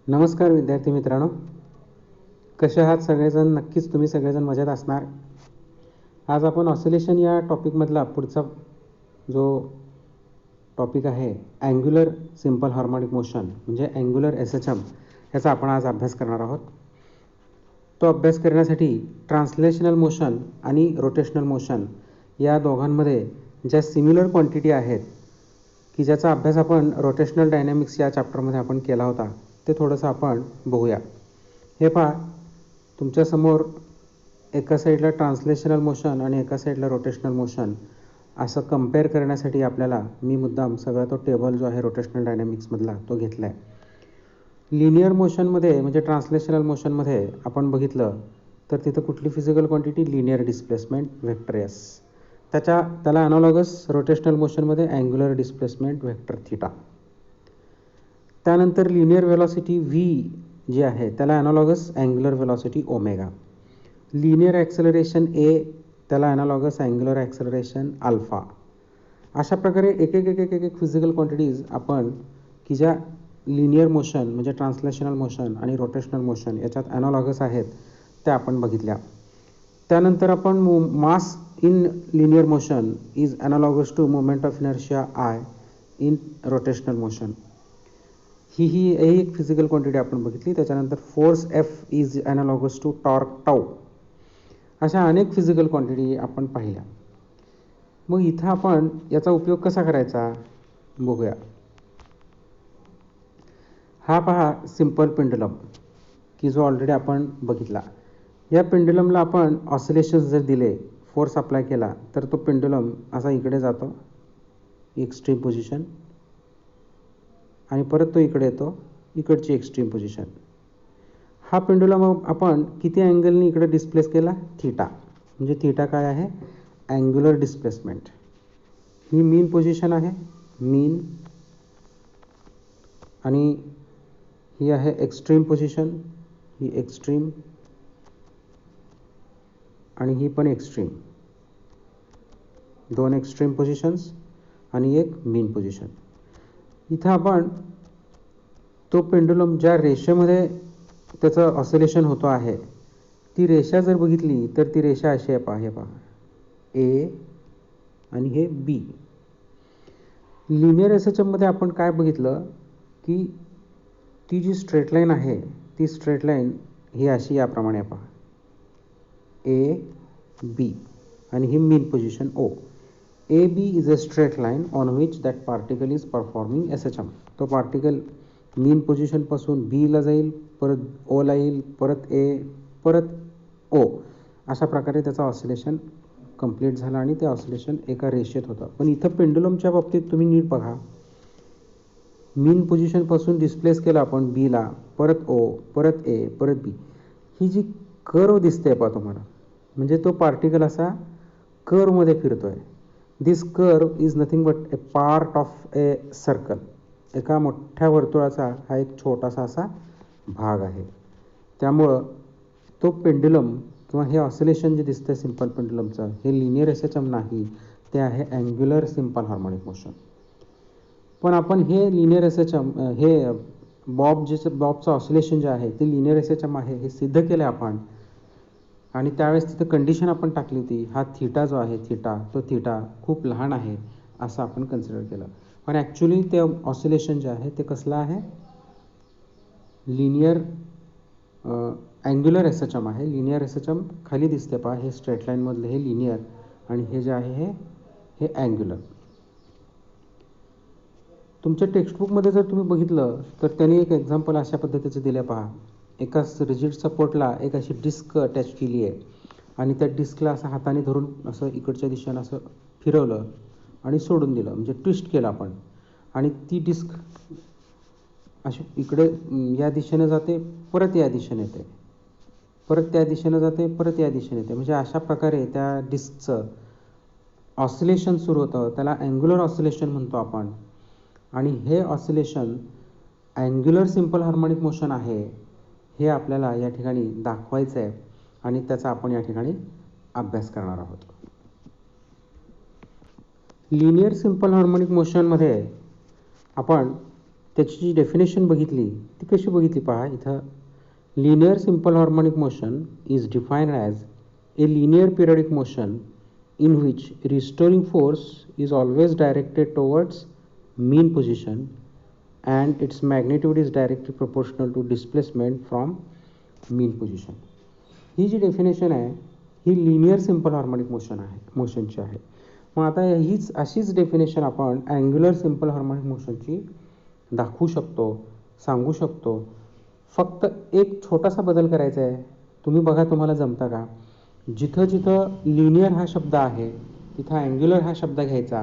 नमस्कार विद्यार्थी मित्रांनो, कसे आहात सगळेजण? नक्कीच तुम्ही सगळेजण मजेत असणार. आज आपण ऑसिलेशन या टॉपिकमधला पुढचा जो टॉपिक आहे अँग्युलर सिम्पल हार्मोनिक मोशन म्हणजे अँग्युलर SHM याचा आपण आज अभ्यास करणार आहोत. तो अभ्यास करण्यासाठी ट्रान्सलेशनल मोशन आणि रोटेशनल मोशन या दोघांमध्ये ज्या सिमिलर क्वांटिटी आहेत की ज्याचा अभ्यास आपण रोटेशनल डायनॅमिक्स या चॅप्टरमध्ये आपण केला होता, ते थोडंसं आपण बघूया. हे पहा, तुमच्यासमोर एका साईडला ट्रान्सलेशनल मोशन आणि एका साईडला रोटेशनल मोशन असं कंपेअर करण्यासाठी आपल्याला मी मुद्दाम सगळा तो टेबल जो आहे रोटेशनल डायनॅमिक्समधला तो घेतला आहे. लिनियर मोशनमध्ये म्हणजे ट्रान्सलेशनल मोशनमध्ये आपण बघितलं तर तिथं कुठली physical quantity? Linear displacement vector S. त्याला ॲनालॉगस रोटेशनल मोशनमध्ये अँग्युलर डिस्प्लेसमेंट व्हेक्टर थीटा. त्यानंतर लिनियर वेलॉसिटी V जी आहे त्याला analogous angular velocity omega. Linear acceleration A त्याला ॲनालॉगस अँग्युलर ॲक्सेलरेशन अल्फा. अशा प्रकारे एक एक फिजिकल क्वांटिटीज आपण की ज्या लिनियर मोशन म्हणजे ट्रान्सलेशनल मोशन आणि रोटेशनल मोशन याच्यात ॲनालॉगस आहेत त्या आपण बघितल्या. त्यानंतर आपण mass in linear motion is analogous to moment of inertia I in rotational motion. ही एक फिजिकल क्वांटिटी आपण बघितली. त्याच्यानंतर force F is analogous to torque tau. अशा अनेक फिजिकल क्वांटिटी आपण पाहिल्या. मग इथं आपण याचा उपयोग कसा करायचा बघूया. हा पहा सिम्पल पेंडुलम की जो ऑलरेडी आपण बघितला. या पेंडुलमला आपण ऑसिलेशन्स जर दिले, फोर्स अप्लाय केला तर तो पेंडुलम असा इकडे जातो एक्स्ट्रीम पोझिशन आणि परत तो इकडे येतो इकडची एक्स्ट्रीम पोझिशन. हा पेंडुलम आपण किती अँगलनी इकडे डिस्प्लेस केला? थीटा. म्हणजे थीटा काय आहे? Angular displacement. ही मीन पोझिशन आहे, मीन, आणि ही आहे एक्स्ट्रीम पोझिशन, ही एक्स्ट्रीम आणि ही पण एक्स्ट्रीम. दोन एक्स्ट्रीम पोझिशन्स आणि एक मीन पोझिशन. इथं आपण तो पेंडुलम ज्या रेषेमध्ये त्याचं ऑसिलेशन होतो आहे ती रेषा जर बघितली तर ती रेषा अशी आहे. हे पहा A आणि हे B. लिनियर SHM मध्ये आपण काय बघितलं की ती जी स्ट्रेट लाईन आहे ती स्ट्रेट लाईन ही अशी याप्रमाणे पहा A B आणि ही mean position O. AB is a straight line on which that particle is performing SHM. तो पार्टिकल मीन पोझिशन पासून B ला जाईल, परत O ला येईल, परत A, परत O. अशा प्रकारे त्याचा ऑसिलेशन कंप्लीट झाला आणि ते ऑसिलेशन एका रेषेत होतं. पण इथं पेंडुलमच्या बाबतीत तुम्ही नीट बघा, मीन पोझिशन पासून डिस्प्लेस केला आपण B ला, परत O, परत A, परत B. ही जी कर्व दिसते पहा तुम्हाला, म्हणजे तो पार्टिकल असा कर्वमध्ये फिरतोय. This curve is nothing but a part of a circle. एका मोठ्या वर्तुळाचा हा एक छोटासा असा भाग आहे. त्यामुळं तो पेंडुलम किंवा हे ऑसिलेशन जे दिसतंय सिम्पल पेंडुलमचं हे लिनियर SHM नाही, ते आहे अँग्युलर सिम्पल हार्मोनिक मोशन. पण आपण हे लिनियर SHM हे बॉबचं ऑसिलेशन जे आहे ते लिनियर SHM आहे हे सिद्ध केलं आपण. आणि त्यावेळेस तिथं कंडिशन आपण टाकली होती, हा थीटा जो आहे तो थीटा खूप लहान आहे असं आपण कन्सिडर केलं. पण ॲक्च्युली ते ऑसिलेशन जे आहे ते कसलं आहे? लिनियर अँग्युलर SHM आहे. लिनियर SHM खाली दिसते पहा, हे स्ट्रेट लाईनमधलं हे लिनियर आणि हे जे आहे हे अँग्युलर. तुमच्या टेक्स्टबुकमध्ये जर तुम्ही बघितलं तर त्यांनी एक एक्झाम्पल अशा पद्धतीचं दिलं पहा. एका रिजिड सपोर्टला एक अशी डिस्क अटॅच केली आहे आणि त्या डिस्कला असं हाताने धरून असं इकडच्या दिशेनं असं फिरवलं आणि सोडून दिलं, म्हणजे ट्विस्ट केलं आपण. आणि ती डिस्क अशी इकडे या दिशेनं जाते, परत या दिशेने येते, परत त्या दिशेनं जाते, परत या दिशेने येते. म्हणजे अशा प्रकारे त्या डिस्कचं ऑसिलेशन सुरू होतं. त्याला अँग्युलर ऑसिलेशन म्हणतो आपण. आणि हे oscillation angular simple harmonic motion आहे हे आपल्याला या ठिकाणी दाखवायचं आहे आणि त्याचा आपण या ठिकाणी अभ्यास करणार आहोत. लिनियर सिम्पल हार्मोनिक मोशनमध्ये आपण त्याची जी डेफिनेशन बघितली ती कशी बघितली पहा इथं. Linear simple harmonic motion is defined as A linear periodic motion in which restoring force is always directed towards mean position and its magnitude is directly proportional to displacement from mean position. ही जी definition आहे ही linear simple harmonic मोशनची आहे. मग आता हीच अशीच डेफिनेशन आपण अँग्युलर सिम्पल हार्मोनिक मोशनची दाखवू शकतो, सांगू शकतो. फक्त एक छोटासा बदल करायचा आहे. तुम्ही बघा तुम्हाला जमता का. जिथं जिथं लिनियर हा शब्द आहे तिथं अँग्युलर हा शब्द घ्यायचा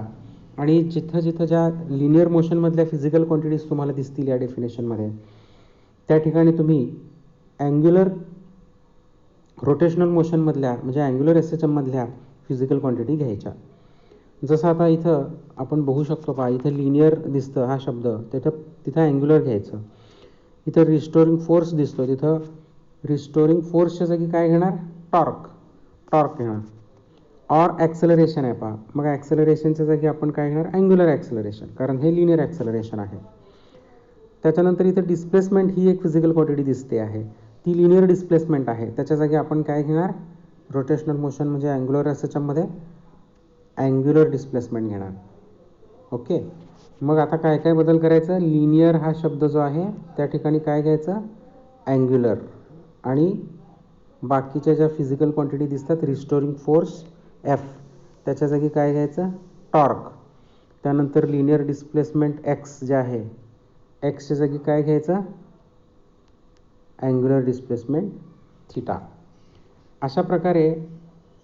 आणि जिथं जिथं ज्या लिनियर मोशनमधल्या फिजिकल क्वांटिटीज तुम्हाला दिसतील या डेफिनेशनमध्ये त्या ठिकाणी तुम्ही अँग्युलर रोटेशनल मोशनमधल्या म्हणजे अँग्युलर एसएचएममधल्या फिजिकल क्वांटिटी घ्यायच्या. जसं आता इथं आपण बघू शकतो पहा इथं लिनियर दिसतं हा शब्द तिथं अँग्युलर घ्यायचं. इथं रिस्टोरिंग फोर्स दिसतो तिथं रिस्टोरिंग फोर्सच्या जागी काय घेणार टॉर्क घेणार. ऑर ॲक्सेलरेशन आहे पहा मग ॲक्सेलरेशनच्या जागी आपण काय घेणार अँग्युलर ॲक्सेलरेशन कारण हे लिनियर ॲक्सेलरेशन आहे. त्याच्यानंतर इथं डिस्प्लेसमेंट ही एक फिजिकल क्वांटिटी दिसते आहे ती लिनियर डिस्प्लेसमेंट आहे त्याच्या जागी आपण काय घेणार रोटेशनल मोशन म्हणजे अँग्युलर एसएचएममध्ये अँग्युलर डिस्प्लेसमेंट घेणार. ओके. मग आता काय काय बदल करायचं. लिनियर हा शब्द जो आहे त्या ठिकाणी काय घ्यायचं अँग्युलर आणि बाकीच्या ज्या फिजिकल क्वांटिटी दिसतात रिस्टोरिंग फोर्स एफ त्याच्या जागी काय घ्यायचं टॉर्क. त्यानंतर लिनियर डिस्प्लेसमेंट एक्स जे आहे एक्सच्या जागी काय घ्यायचं अँग्युलर डिस्प्लेसमेंट थिटा. अशा प्रकारे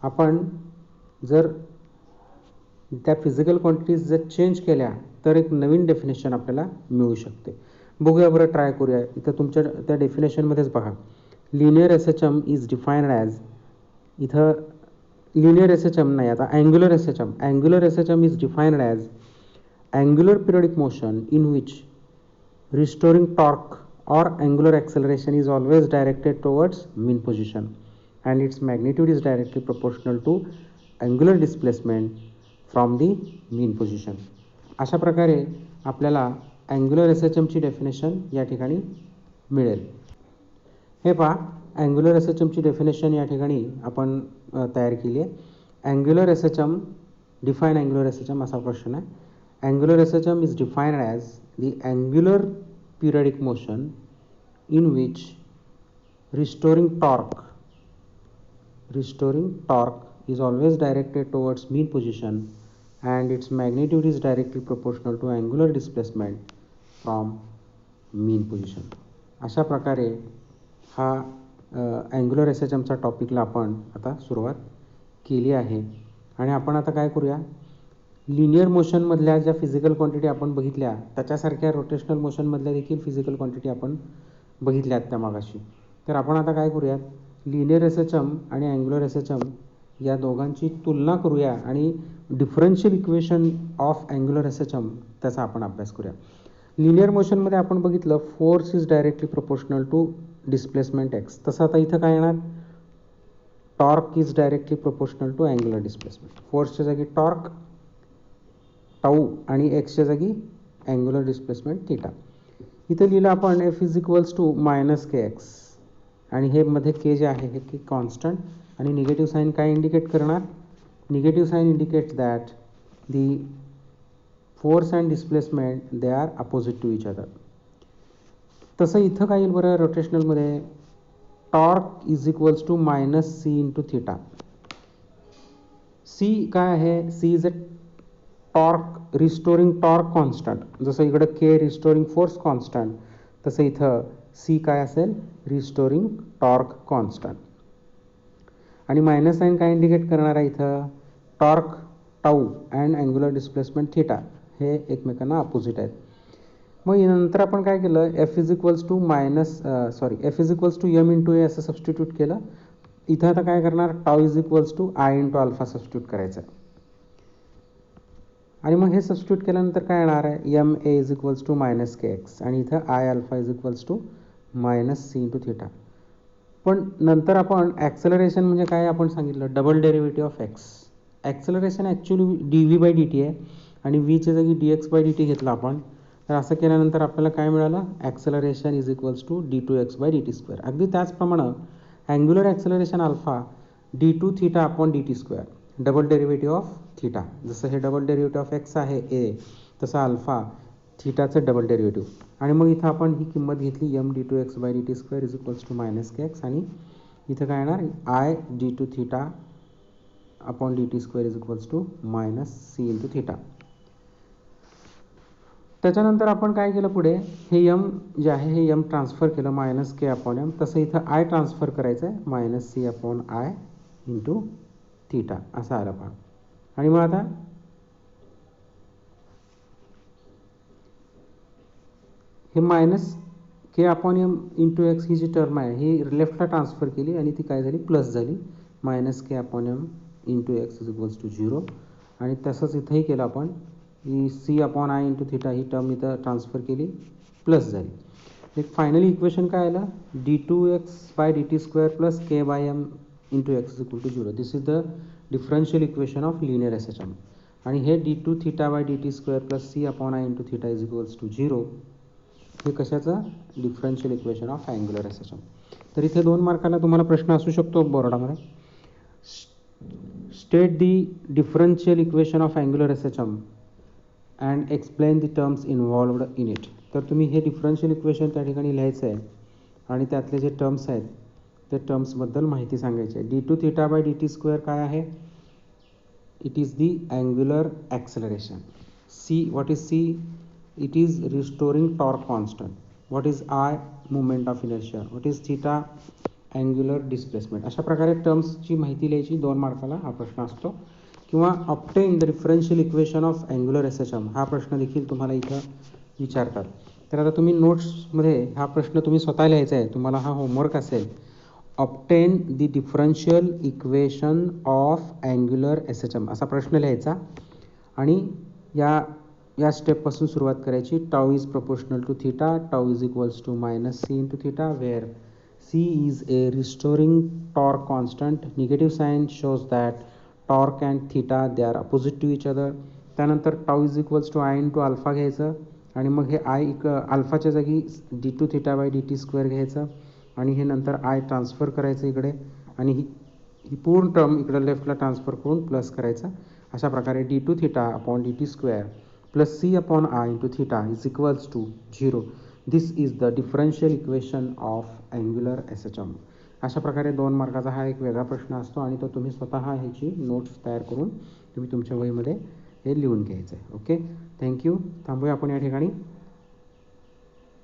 आपण जर त्या फिजिकल क्वांटिटीज जर चेंज केल्या तर एक नवीन डेफिनेशन आपल्याला मिळू शकते. बघूया बरं ट्राय करूया. इथं तुमच्या त्या डेफिनेशनमध्येच बघा linear SHM is defined as इथं लिनियर एसएचएम नाही आता angular SHM is defined as angular periodic motion in which restoring torque or angular acceleration is always directed towards mean position and its magnitude is directly proportional to angular displacement from the mean position. अशा प्रकारे आपल्याला angular एसएचएमची definition या ठिकाणी मिळेल. हे पहा angular एसएचएमची definition या ठिकाणी आपण तयार केली आहे. Angular SHM define angular SHM असा क्वेश्चन आहे. Angular SHM is defined as the angular periodic motion in which restoring torque is always directed towards mean position and its magnitude is directly proportional to angular displacement from mean position. अशा प्रकारे हा angular एसएचएमचा टॉपिकला आपण आता सुरुवात केली आहे आणि आपण आता काय करूया लिनियर मोशनमधल्या ज्या फिजिकल क्वांटिटी आपण बघितल्या त्याच्यासारख्या रोटेशनल मोशनमधल्या देखील फिजिकल क्वांटिटी आपण बघितल्यात त्या मागाशी. तर आपण आता काय करूयात लिनियर एसएचएम आणि अँग्युलर एसएचएम या दोघांची तुलना करूया आणि differential equation of angular SHM त्याचा आपण अभ्यास करूया. लिनियर मोशनमध्ये आपण बघितलं force is directly proportional to displacement X. तसं आता इथं काय येणार torque is directly proportional to angular displacement. फोर्सच्या जागी टॉर्क टाऊ आणि एक्सच्या जागी अँग्युलर डिस्प्लेसमेंट थिटा. इथं लिहिलं आपण F is equals to minus K X आणि हे मध्ये के जे आहे हे के कॉन्स्टंट आणि निगेटिव्ह साईन काय इंडिकेट करणार negative sign indicates that the force and displacement they are opposite to each other. तसं इथं काय येईल बरं रोटेशनलमध्ये torque is equals to minus C into theta. C काय आहे C is a torque restoring torque constant. जसं इकडं के रिस्टोरिंग फोर्स कॉन्स्टंट तसं इथं सी काय असेल रिस्टोरिंग टॉर्क कॉन्स्टंट आणि मायनस साईन काय इंडिकेट करणार आहे इथं torque tau and angular displacement theta हे एकमेकांना अपोजिट आहेत. मग नंतर आपण काय केलं F is equals to F is equals to M into A असं सबस्टिट्यूट केलं. इथं आता काय करणार tau is equals to I into alpha substitute करायचं आणि मग हे सबस्टिट्यूट केल्यानंतर काय येणार आहे M A is equals to minus K X आणि इथं I alpha is equals to minus C into theta. पण नंतर आपण ॲक्सेलरेशन म्हणजे काय आपण सांगितलं double derivative of X. Acceleration actually D V by D T आहे आणि व्हीच्या जागी D X by D T घेतला आपण तर असं केल्यानंतर आपल्याला काय मिळालं, acceleration is equals to d2x/dt². अगदी त्याचप्रमाणे angular acceleration alpha d2θ upon dt², double derivative of theta. जसं हे डबल डेरिव्हेटिव्ह ऑफ एक्स आहे ए, तसं अल्फा थिटाचं डबल डेरिव्हेटिव्ह. आणि मग इथं आपण ही किंमत घेतली m d2x/dt² is equals to -kx, आणि इथं काय येणार I d2θ upon dt² is equals to -c into theta. त्याच्यानंतर आपण काय केलं पुढे, हे m जे आहे हे m ट्रान्सफर केलं -k अपॉन m. तसं इथं I ट्रान्सफर करायचं आहे -c upon I into theta असं आलं पहा. आणि मग आता हे -k upon m into X ही जी टर्म आहे ही लेफ्टला ट्रान्सफर केली आणि ती काय झाली, प्लस झाली. -k upon m into X is equals to 0. आणि तसंच इथंही केलं आपण, ही c upon I into theta ही टर्म इथं ट्रान्सफर केली, प्लस झाली. एक फायनली इक्वेशन काय आलं, d2x/dt² plus k/m into X is equal to 0. This is the differential equation of linear SHM. आणि हे d2θ/dt² plus c upon I into theta is equals to 0 हे कशाचं, differential equation of angular SHM. तर इथे 2 मार्काला तुम्हाला प्रश्न असू शकतो बोर्डामध्ये. State the differential equation of angular SHM and explain the terms involved in it. तर तुम्ही हे डिफरन्शियल इक्वेशन त्या ठिकाणी लिहायचं आहे आणि त्यातले जे टर्म्स आहेत त्या टर्म्सबद्दल माहिती सांगायची आहे. d2θ/dt² काय आहे, it is the angular acceleration. c, what is c, it is restoring torque constant. What is I, moment of inertia. What is theta, angular displacement. अशा प्रकारे टर्म्सची माहिती लिहायची 2 मार्काला हा प्रश्न असतो. किंवा obtain the differential equation of angular SHM हा प्रश्न देखील तुम्हाला इथं विचारतात. तर आता तुम्ही नोट्समध्ये हा प्रश्न तुम्ही स्वतः लिहायचा आहे, तुम्हाला हा होमवर्क असेल. Obtain the differential equation of angular SHM असा प्रश्न लिहायचा आणि या स्टेपपासून सुरुवात करायची. Tau is proportional to theta, tau is equals to -c into theta, where c is a restoring torque constant. Negative sign shows that torque and theta they are opposite to each other. त्यानंतर tau is equals to I into alpha घ्यायचं आणि मग हे अल्फाच्या जागी d2θ/dt² घ्यायचं आणि हे नंतर I ट्रान्सफर करायचं इकडे आणि ही पूर्ण टर्म इकडे लेफ्टला ट्रान्सफर करून प्लस करायचं. अशा प्रकारे d2θ upon dt² plus c upon I into theta is equals to 0. This is the differential equation of angular SHM. अशा प्रकारे 2 मार्काचा हा एक वेगळा प्रश्न असतो आणि तो तुम्ही स्वतः ह्याची नोट्स तयार करून तुम्ही तुमच्या वहीमध्ये हे लिहून घ्यायचं आहे. Okay, thank you. थांबूया आपण या ठिकाणी.